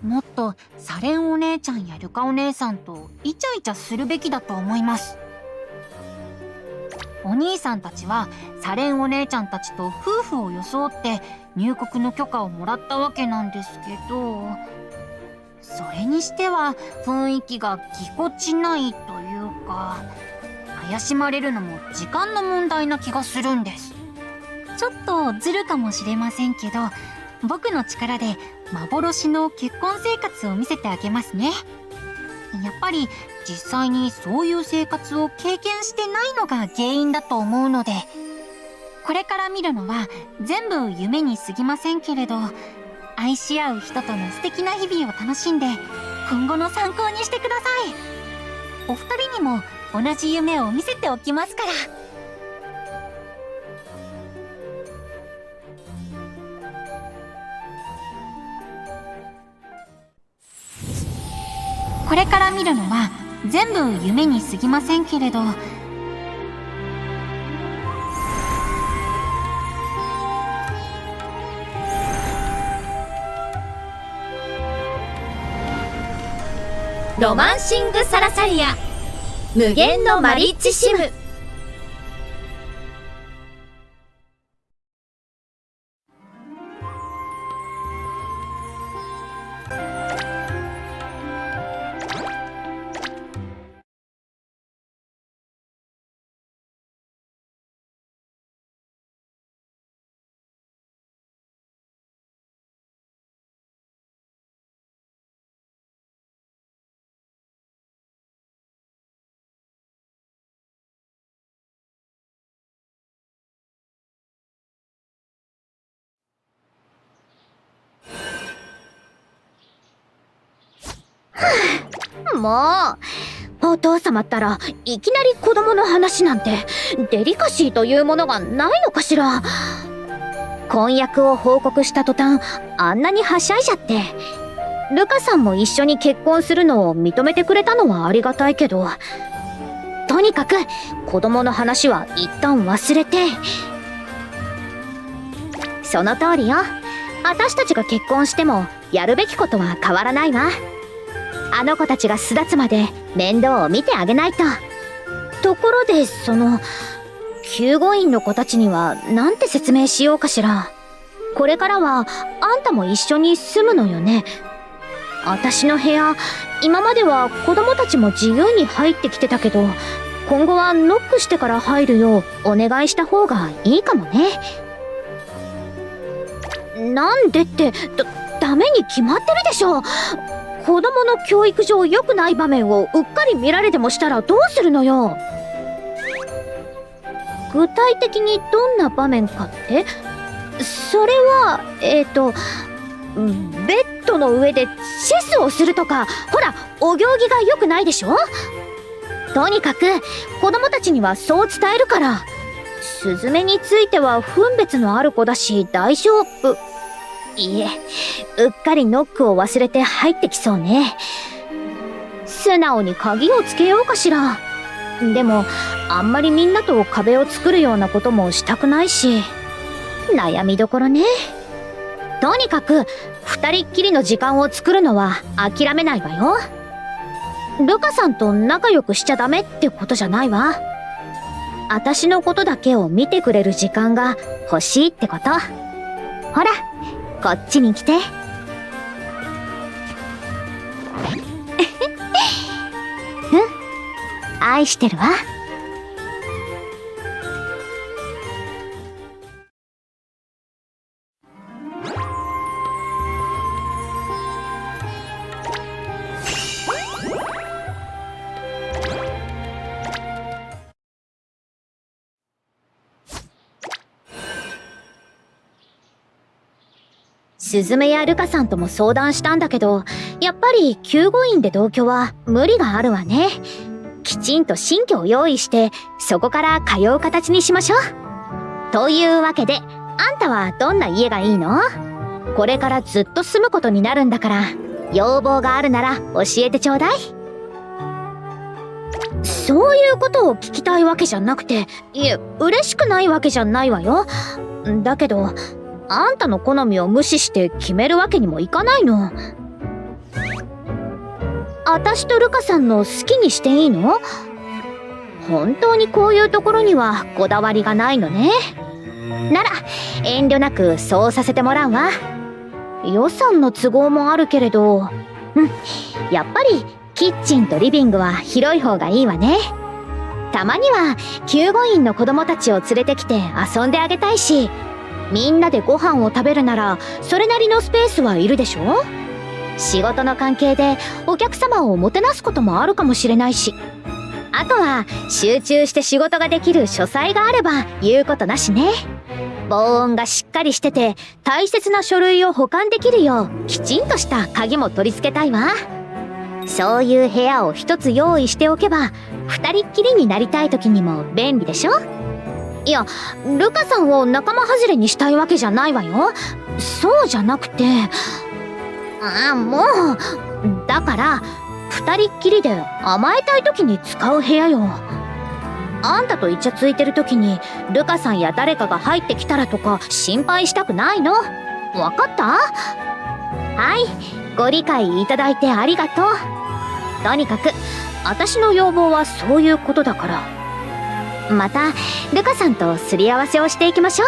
もっとサレンお姉ちゃんやルカお姉さんとイチャイチャするべきだと思います。お兄さんたちはサレンお姉ちゃんたちと夫婦を装って入国の許可をもらったわけなんですけど、それにしては雰囲気がぎこちないというか、怪しまれるのも時間の問題な気がするんです。ちょっとずるかもしれませんけど、僕の力で幻の結婚生活を見せてあげますね。やっぱり実際にそういう生活を経験してないのが原因だと思うので、これから見るのは全部夢に過ぎませんけれど、愛し合う人との素敵な日々を楽しんで今後の参考にしてください。お二人にも同じ夢を見せておきますから。これから見るのは全部夢に過ぎませんけれど、ロマンシングサラサリア無限のマリッジシム。もうお父様ったらいきなり子供の話なんてデリカシーというものがないのかしら。婚約を報告した途端あんなにはしゃいじゃって、ルカさんも一緒に結婚するのを認めてくれたのはありがたいけど、とにかく子供の話は一旦忘れて。その通りよ。私たちが結婚してもやるべきことは変わらないわ。あの子たちが巣立つまで面倒を見てあげないと。ところで救護員の子たちにはなんて説明しようかしら。これからはあんたも一緒に住むのよね。私の部屋、今までは子供たちも自由に入ってきてたけど、今後はノックしてから入るようお願いした方がいいかもね。なんでってダメに決まってるでしょ。子供の教育上良くない場面をうっかり見られてもしたらどうするのよ。具体的にどんな場面かって？それはベッドの上でチェスをするとか、ほらお行儀が良くないでしょ。とにかく子供たちにはそう伝えるから。スズメについては分別のある子だし大丈夫。いえ、うっかりノックを忘れて入ってきそうね。素直に鍵をつけようかしら。でもあんまりみんなと壁を作るようなこともしたくないし、悩みどころね。とにかく二人っきりの時間を作るのは諦めないわよ。ルカさんと仲良くしちゃダメってことじゃないわ。私のことだけを見てくれる時間が欲しいってこと。ほらこっちに来て。愛してるわ。スズメやルカさんとも相談したんだけど、やっぱり救護員で同居は無理があるわね。きちんと新居を用意してそこから通う形にしましょう。というわけで、あんたはどんな家がいいの？これからずっと住むことになるんだから、要望があるなら教えてちょうだい。そういうことを聞きたいわけじゃなくて、いえ、嬉しくないわけじゃないわよ。だけどあんたの好みを無視して決めるわけにもいかないの。私とルカさんの好きにしていいの？本当にこういうところにはこだわりがないのね。なら遠慮なくそうさせてもらうわ。予算の都合もあるけれど、やっぱりキッチンとリビングは広い方がいいわね。たまには救護員の子供たちを連れてきて遊んであげたいし、みんなでご飯を食べるならそれなりのスペースはいるでしょ。仕事の関係でお客様をもてなすこともあるかもしれないし、あとは集中して仕事ができる書斎があれば言うことなしね。防音がしっかりしてて大切な書類を保管できるようきちんとした鍵も取り付けたいわ。そういう部屋を一つ用意しておけば二人っきりになりたい時にも便利でしょ。いや、ルカさんを仲間外れにしたいわけじゃないわよ。そうじゃなくて、もうだから二人っきりで甘えたい時に使う部屋よ。あんたとイチャついてる時にルカさんや誰かが入ってきたらとか心配したくないの。わかった？はい、ご理解いただいてありがとう。とにかく私の要望はそういうことだから、またルカさんとすり合わせをしていきましょう。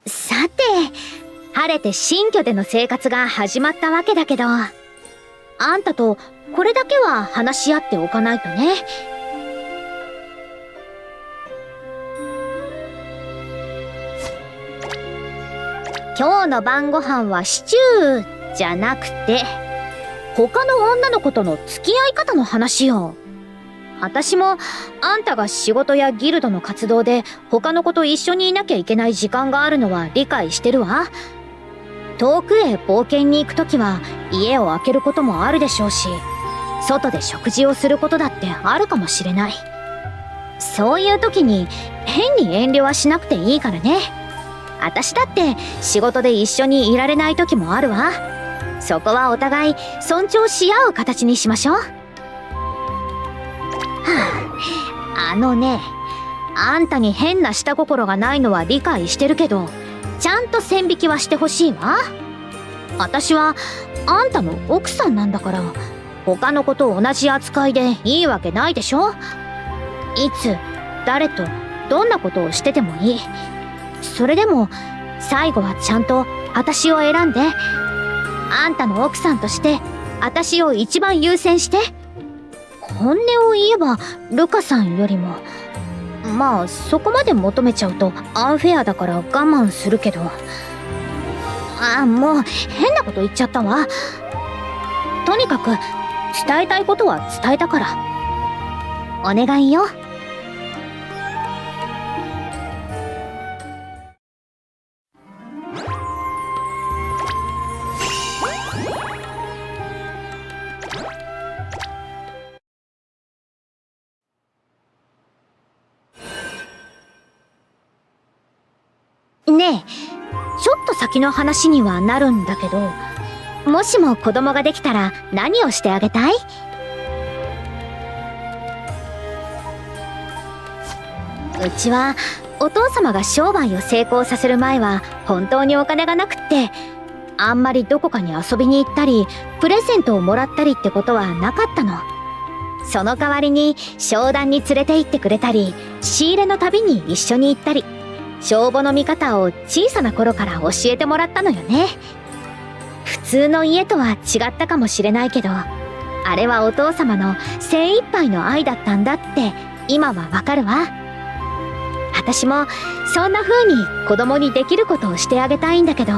さて、晴れて新居での生活が始まったわけだけど、あんたとこれだけは話し合っておかないとね。今日の晩ご飯はシチューじゃなくて、他の女の子との付き合い方の話よ。私もあんたが仕事やギルドの活動で他の子と一緒にいなきゃいけない時間があるのは理解してるわ。遠くへ冒険に行くときは家を空けることもあるでしょうし、外で食事をすることだってあるかもしれない。そういう時に変に遠慮はしなくていいからね。私だって仕事で一緒にいられない時もあるわ。そこはお互い尊重し合う形にしましょう。あのね、あんたに変な下心がないのは理解してるけど、ちゃんと線引きはしてほしいわ。私はあんたの奥さんなんだから、他の子と同じ扱いでいいわけないでしょ。いつ誰とどんなことをしててもいい。それでも最後はちゃんと私を選んで、あんたの奥さんとして私を一番優先して。本音を言えばルカさんよりも、まあそこまで求めちゃうとアンフェアだから我慢するけど。もう変なこと言っちゃったわ。とにかく伝えたいことは伝えたから、お願いよ。ねえ、ちょっと先の話にはなるんだけど、もしも子供ができたら何をしてあげたい？うちはお父様が商売を成功させる前は本当にお金がなくって、あんまりどこかに遊びに行ったりプレゼントをもらったりってことはなかったの。その代わりに商談に連れて行ってくれたり、仕入れの旅に一緒に行ったり、帳簿の見方を小さな頃から教えてもらったのよね。普通の家とは違ったかもしれないけど、あれはお父様の精一杯の愛だったんだって今はわかるわ。私もそんな風に子供にできることをしてあげたいんだけど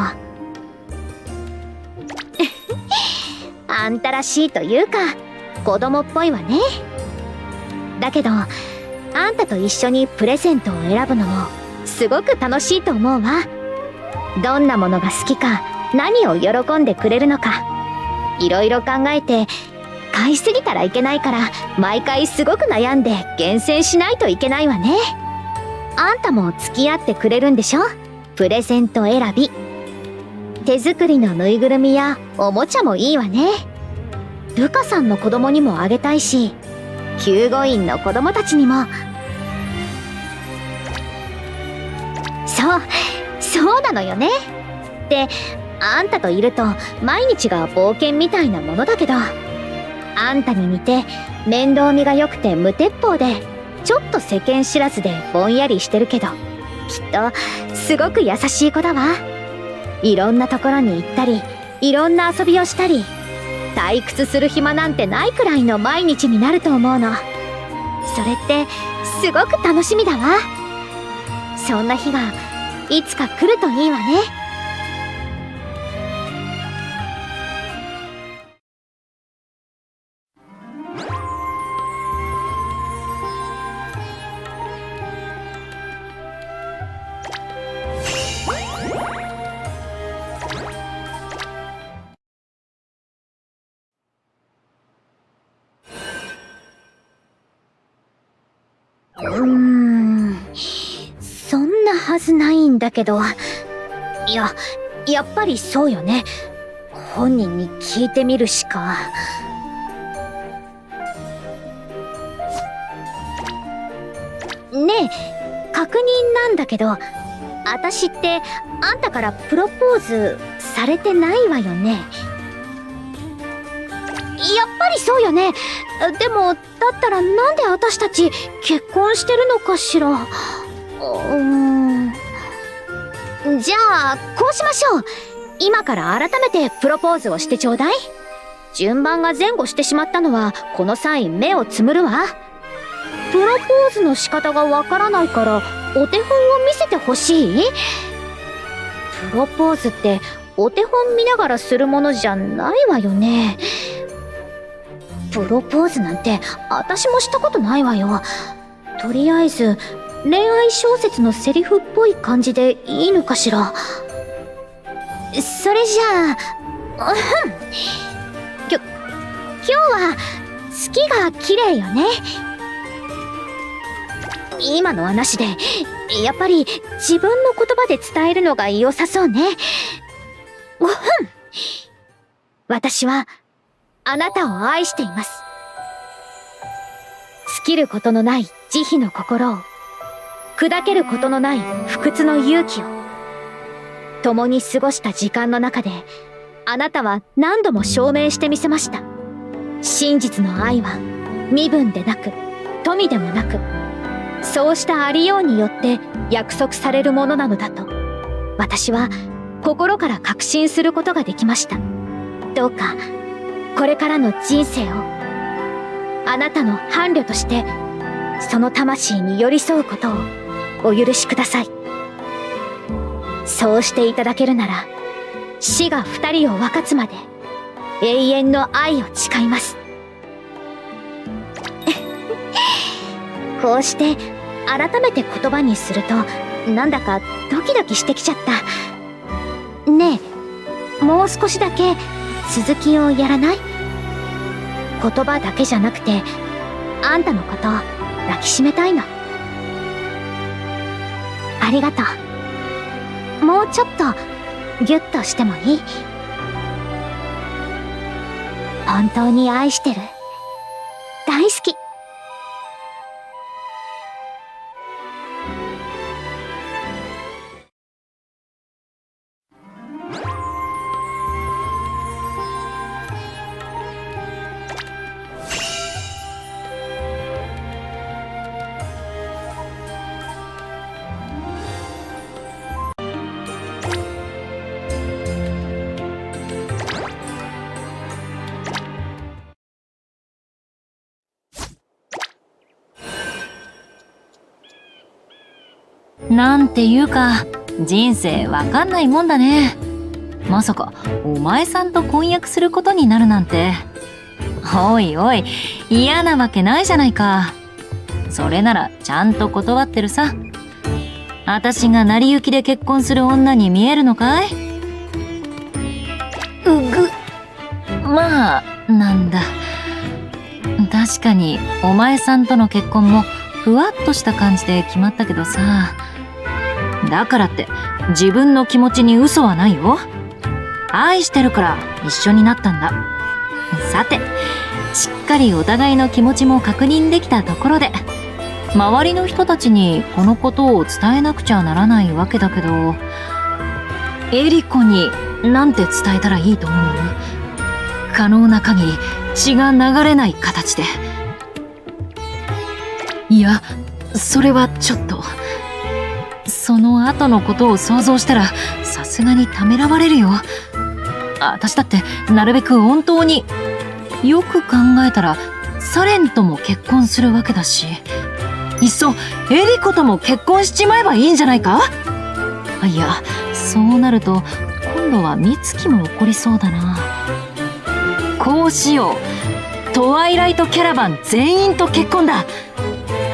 あんたらしいというか子供っぽいわね。だけどあんたと一緒にプレゼントを選ぶのもすごく楽しいと思うわ。どんなものが好きか、何を喜んでくれるのか、いろいろ考えて、買いすぎたらいけないから毎回すごく悩んで厳選しないといけないわね。あんたも付き合ってくれるんでしょ？プレゼント選び。手作りのぬいぐるみやおもちゃもいいわね。ルカさんの子供にもあげたいし、救護員の子供たちにも。そうなのよね。で、あんたといると毎日が冒険みたいなものだけど、あんたに似て面倒見が良くて無鉄砲で、ちょっと世間知らずでぼんやりしてるけど、きっとすごく優しい子だわ。いろんなところに行ったり、いろんな遊びをしたり、退屈する暇なんてないくらいの毎日になると思うの。それってすごく楽しみだわ。そんな日がいつか来るといいわね。そんなはずないんだけど。やっぱりそうよね。本人に聞いてみるしか。ねえ、確認なんだけど、私ってあんたからプロポーズされてないわよね。やっぱりそうよね。でもだったらなんで私たち結婚してるのかしら。じゃあこうしましょう。今から改めてプロポーズをしてちょうだい。順番が前後してしまったのはこの際目をつむるわ。プロポーズの仕方がわからないからお手本を見せてほしい？プロポーズってお手本見ながらするものじゃないわよね。プロポーズなんて私もしたことないわよ。とりあえず恋愛小説のセリフっぽい感じでいいのかしら。それじゃあ、今日は月が綺麗よね。今の話でやっぱり自分の言葉で伝えるのが良さそうね。私はあなたを愛しています。尽きることのない慈悲の心を、砕けることのない不屈の勇気を、共に過ごした時間の中であなたは何度も証明してみせました。真実の愛は身分でなく富でもなく、そうしたありようによって約束されるものなのだと私は心から確信することができました。どうかこれからの人生をあなたの伴侶としてその魂に寄り添うことをお許しください。そうしていただけるなら死が二人を分かつまで永遠の愛を誓います。こうして改めて言葉にするとなんだかドキドキしてきちゃった。ねえ、もう少しだけ続きをやらない？言葉だけじゃなくてあんたのことを抱きしめたいの。ありがとう。もうちょっとギュッとしてもいい？本当に愛してる。大好き。なんていうか人生わかんないもんだね。まさかお前さんと婚約することになるなんて。おいおい、嫌なわけないじゃないか。それならちゃんと断ってるさ。私が成り行きで結婚する女に見えるのかい？まあなんだ。確かにお前さんとの結婚もふわっとした感じで決まったけどさ。だからって自分の気持ちに嘘はないよ。愛してるから一緒になったんだ。さて、しっかりお互いの気持ちも確認できたところで、周りの人たちにこのことを伝えなくちゃならないわけだけど、エリコになんて伝えたらいいと思う？可能な限り血が流れない形で。いや、それはちょっと。その後のことを想像したらさすがにためらわれるよ。私だってなるべく本当に。よく考えたらサレンとも結婚するわけだし、いっそエリコとも結婚しちまえばいいんじゃないか？いや、そうなると今度は美月も怒りそうだな。こうしよう。トワイライトキャラバン全員と結婚だ。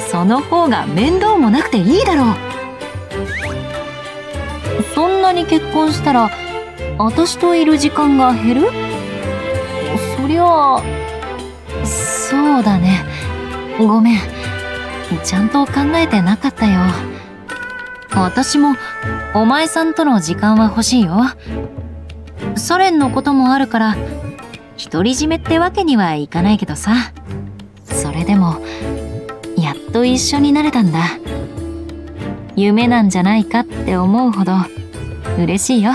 その方が面倒もなくていいだろう。そんなに結婚したら私といる時間が減る？そりゃあ、そうだね。ごめん。ちゃんと考えてなかったよ。私もお前さんとの時間は欲しいよ。ソ連のこともあるから独り占めってわけにはいかないけどさ。それでもやっと一緒になれたんだ。夢なんじゃないかって思うほど嬉しいよ。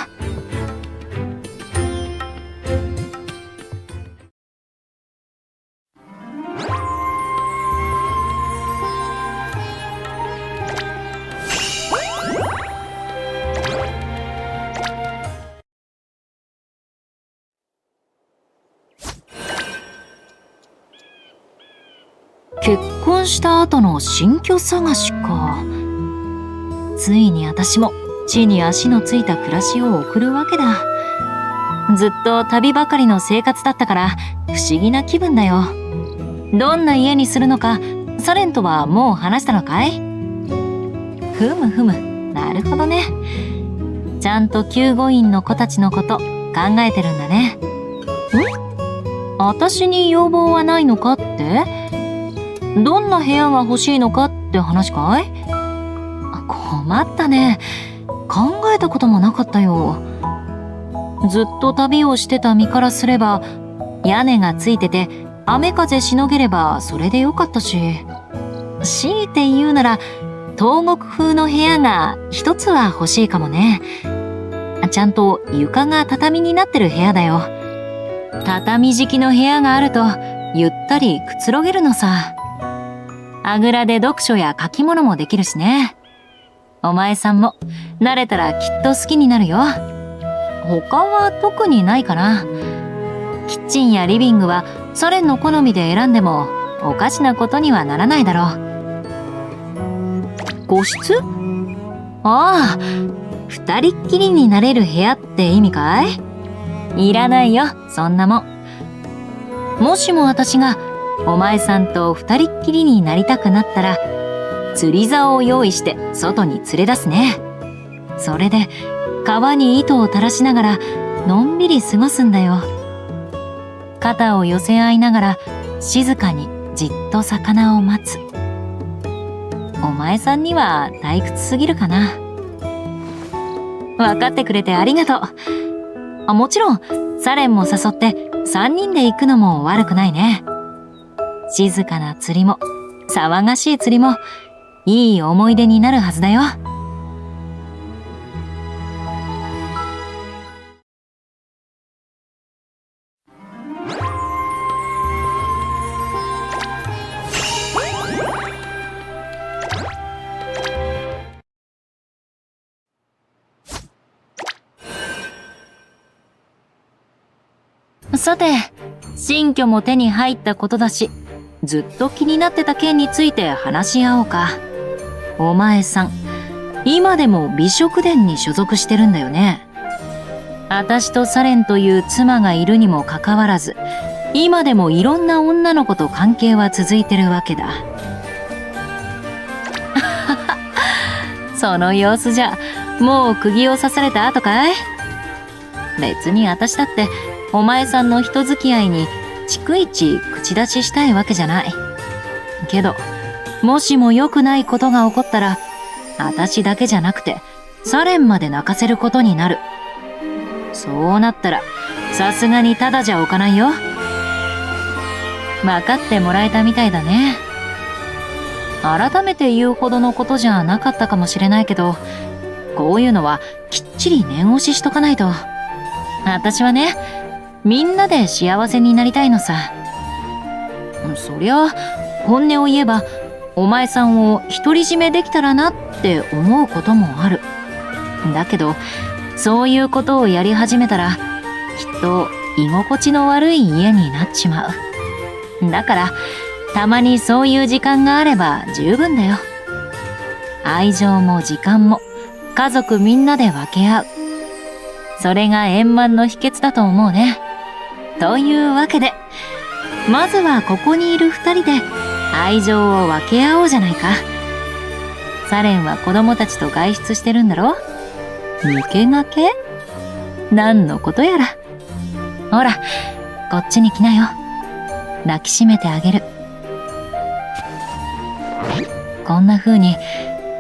結婚した後の新居探しか。ついに私も地に足のついた暮らしを送るわけだ。ずっと旅ばかりの生活だったから不思議な気分だよ。どんな家にするのかサレンとはもう話したのかい？ふむふむ、なるほどね。ちゃんと救護員の子たちのこと考えてるんだね。私に要望はないのかって？どんな部屋が欲しいのかって話かい？困ったね。考えたこともなかったよ。ずっと旅をしてた身からすれば、屋根がついてて雨風しのげればそれでよかったし、強いて言うなら東国風の部屋が一つは欲しいかもね。ちゃんと床が畳になってる部屋だよ。畳敷きの部屋があるとゆったりくつろげるのさ。あぐらで読書や書き物もできるしね。お前さんも慣れたらきっと好きになるよ。他は特にないかな。キッチンやリビングはソ連の好みで選んでもおかしなことにはならないだろう。個室？ああ、二人っきりになれる部屋って意味かい？いらないよ、そんなもん。もしも私がお前さんと二人っきりになりたくなったら釣り竿を用意して外に連れ出すね。それで川に糸を垂らしながらのんびり過ごすんだよ。肩を寄せ合いながら静かにじっと魚を待つ。お前さんには退屈すぎるかな。分かってくれてありがとう。もちろんサレンも誘って3人で行くのも悪くないね。静かな釣りも騒がしい釣りもいい思い出になるはずだよ。さて、新居も手に入ったことだし、ずっと気になってた件について話し合おうか。お前さん、今でも美食殿に所属してるんだよね。私とサレンという妻がいるにもかかわらず、今でもいろんな女の子と関係は続いてるわけだ。その様子じゃ、もう釘を刺された後かい？別に私だってお前さんの人付き合いに逐一口出ししたいわけじゃない。けど、もしも良くないことが起こったら、私だけじゃなくて、サレンまで泣かせることになる。そうなったら、さすがにただじゃおかないよ。分かってもらえたみたいだね。改めて言うほどのことじゃなかったかもしれないけど、こういうのはきっちり念押ししとかないと。私はね、みんなで幸せになりたいのさ。そりゃ、本音を言えば、お前さんを独り占めできたらなって思うこともある。だけど、そういうことをやり始めたら、きっと居心地の悪い家になっちまう。だから、たまにそういう時間があれば十分だよ。愛情も時間も家族みんなで分け合う。それが円満の秘訣だと思うね。というわけで、まずはここにいる二人で愛情を分け合おうじゃないか。サレンは子供たちと外出してるんだろ？抜け駆け？何のことやら。ほら、こっちに来なよ。抱きしめてあげる。こんな風に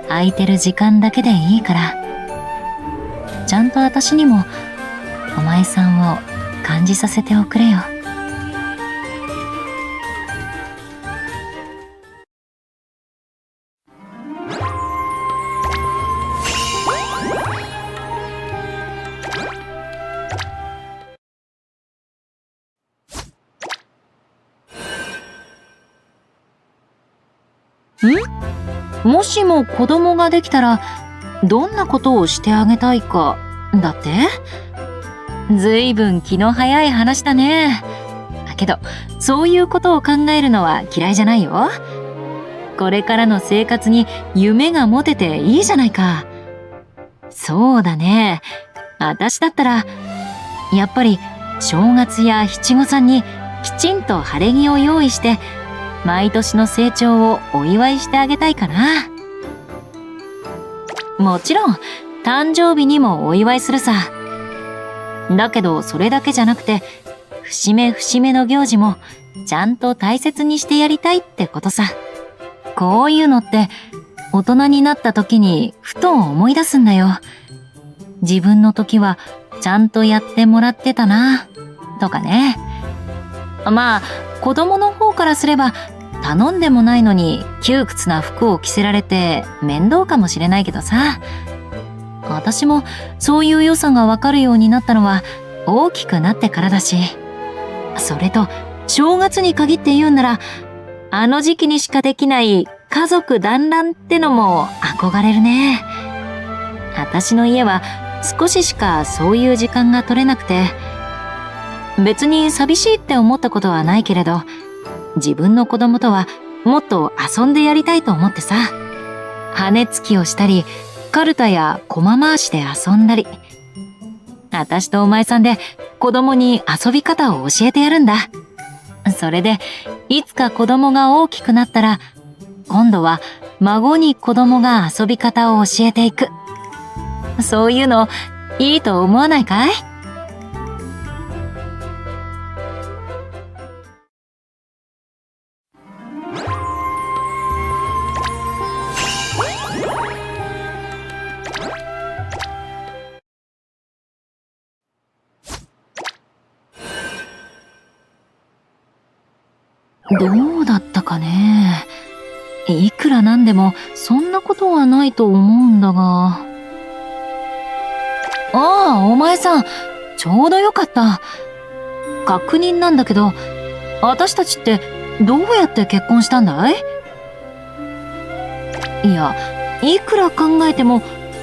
空いてる時間だけでいいから、ちゃんと私にもお前さんを感じさせておくれよ。もしも子供ができたらどんなことをしてあげたいかだって？ずいぶん気の早い話だね。だけどそういうことを考えるのは嫌いじゃないよ。これからの生活に夢が持てていいじゃないか。そうだね。私だったらやっぱり正月や七五三にきちんと晴れ着を用意して毎年の成長をお祝いしてあげたいかな。もちろん誕生日にもお祝いするさ。だけどそれだけじゃなくて節目節目の行事もちゃんと大切にしてやりたいってことさ。こういうのって大人になった時にふと思い出すんだよ。自分の時はちゃんとやってもらってたなとかね。まあ子供の方からすれば頼んでもないのに窮屈な服を着せられて面倒かもしれないけどさ。私もそういう良さがわかるようになったのは大きくなってからだし。それと正月に限って言うんならあの時期にしかできない家族団らんってのも憧れるね。私の家は少ししかそういう時間が取れなくて、別に寂しいって思ったことはないけれど、自分の子供とはもっと遊んでやりたいと思ってさ。羽根つきをしたり、カルタや駒回しで遊んだり。私とお前さんで子供に遊び方を教えてやるんだ。それで、いつか子供が大きくなったら、今度は孫に子供が遊び方を教えていく。そういうのいいと思わないかい？どうだったかね。いくらなんでもそんなことはないと思うんだが。ああ、お前さん、ちょうどよかった。確認なんだけど、私たちってどうやって結婚したんだい？いや、いくら考えても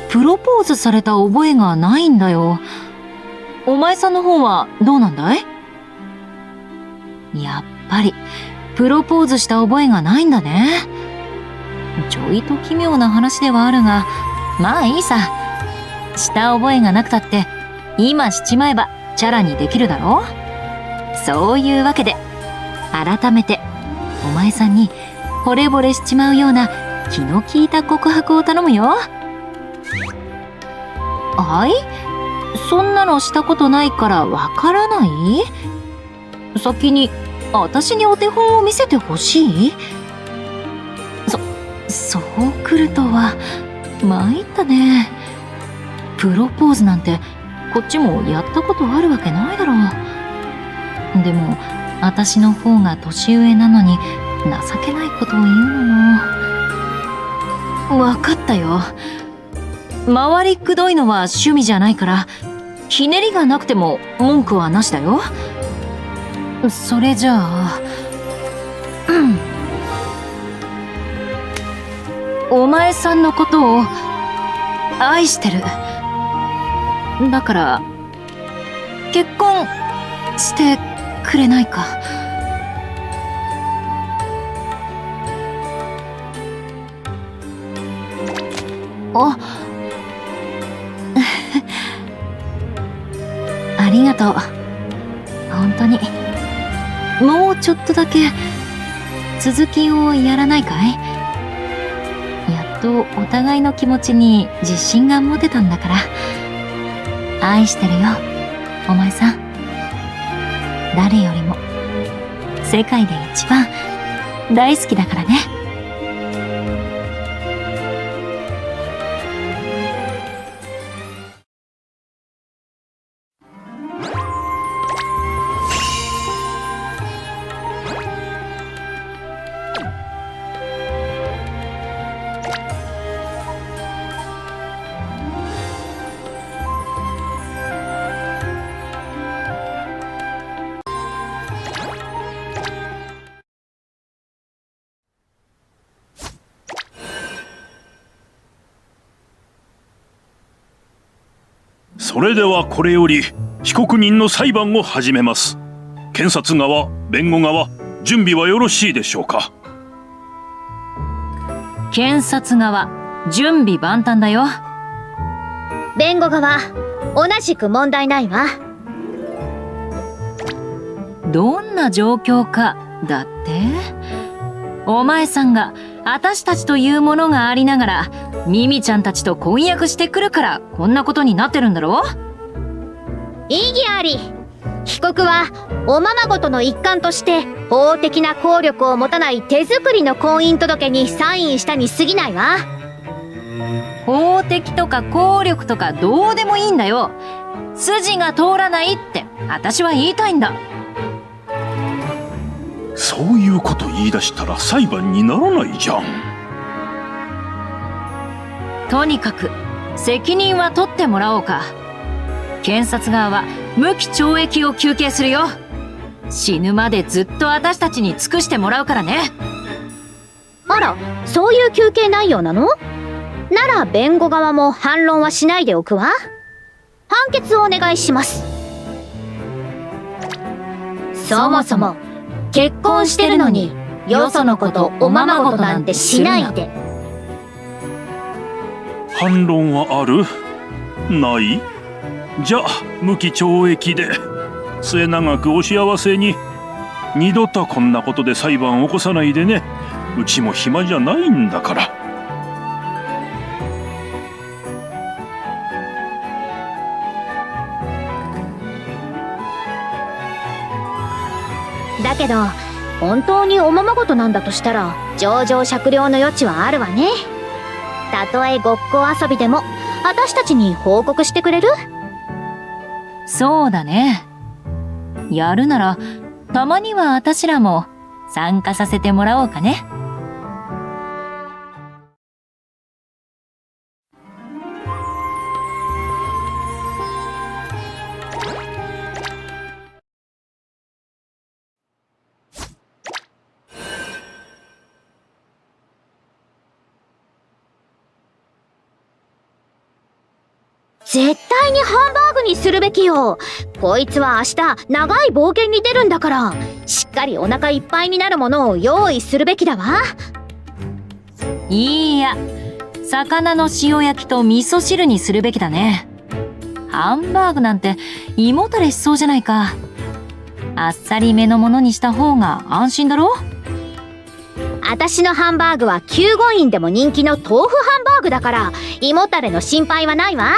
プロポーズされた覚えがないんだよ。お前さんの方はどうなんだい？やっぱりプロポーズした覚えがないんだね。ちょいと奇妙な話ではあるが、まあいいさ。した覚えがなくたって今しちまえばチャラにできるだろ。そういうわけで改めてお前さんに惚れ惚れしちまうような気の利いた告白を頼むよ。はい？そんなのしたことないからわからない？先に私にお手本を見せてほしい？そう来るとは参ったね。プロポーズなんてこっちもやったことあるわけないだろう。でも私の方が年上なのに情けないことを言うのも。分かったよ。回りくどいのは趣味じゃないからひねりがなくても文句はなしだよ。それじゃあ、お前さんのことを愛してる。だから結婚してくれないか。あありがとう。本当に。もうちょっとだけ続きをやらないかい？やっとお互いの気持ちに自信が持てたんだから。愛してるよ、お前さん。誰よりも世界で一番大好きだからね。それではこれより被告人の裁判を始めます。検察側、弁護側、準備はよろしいでしょうか？検察側、準備万端だよ。弁護側、同じく問題ないわ。どんな状況かだって？お前さんが私たちというものがありながらミミちゃんたちと婚約してくるからこんなことになってるんだろ？異議あり。被告はおままごとの一環として法的な効力を持たない手作りの婚姻届にサインしたに過ぎないわ。法的とか効力とかどうでもいいんだよ。筋が通らないって私は言いたいんだ。そういうこと言い出したら裁判にならないじゃん。とにかく責任は取ってもらおうか。検察側は無期懲役を求刑するよ。死ぬまでずっと私たちに尽くしてもらうからね。あら、そういう求刑内容なの？なら弁護側も反論はしないでおくわ。判決をお願いします。そもそも結婚してるのによそのことおままごとなんてしないで。反論はある？ない？じゃあ無期懲役で末永くお幸せに。二度とこんなことで裁判を起こさないでね。うちも暇じゃないんだから。だけど本当におままごとなんだとしたら情状酌量の余地はあるわね。たとえごっこ遊びでも私たちに報告してくれる？そうだね。やるならたまには私らも参加させてもらおうかね。絶対にハンバーグにするべきよ。こいつは明日長い冒険に出るんだから、しっかりお腹いっぱいになるものを用意するべきだわ。いいや、魚の塩焼きと味噌汁にするべきだね。ハンバーグなんて胃もたれしそうじゃないか。あっさりめのものにした方が安心だろ？私のハンバーグは救護院でも人気の豆腐ハンバーグだから胃もたれの心配はないわ。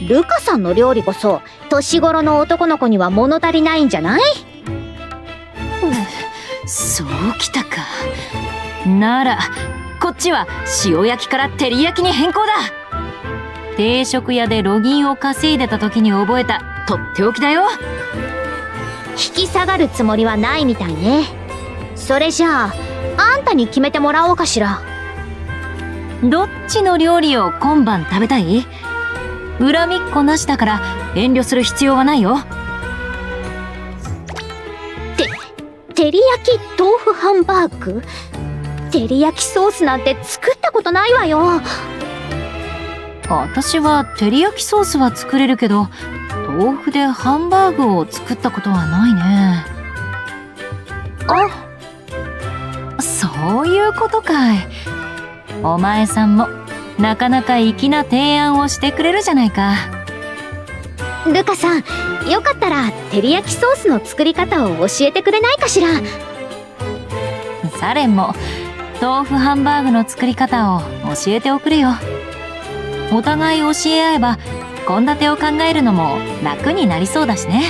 ルカさんの料理こそ年頃の男の子には物足りないんじゃない？そうきたか。ならこっちは塩焼きから照り焼きに変更だ。定食屋でロギンを稼いでた時に覚えたとっておきだよ。引き下がるつもりはないみたいね。それじゃああんたに決めてもらおうかしら。どっちの料理を今晩食べたい？恨みっこなしだから遠慮する必要はないよ。照り焼き豆腐ハンバーグ？照り焼きソースなんて作ったことないわよ。私は照り焼きソースは作れるけど、豆腐でハンバーグを作ったことはないね。そういうことかい。お前さんもなかなか粋な提案をしてくれるじゃないか。ルカさん、よかったら照り焼きソースの作り方を教えてくれないかしら。サレンも豆腐ハンバーグの作り方を教えておくれよ。お互い教え合えば献立を考えるのも楽になりそうだしね。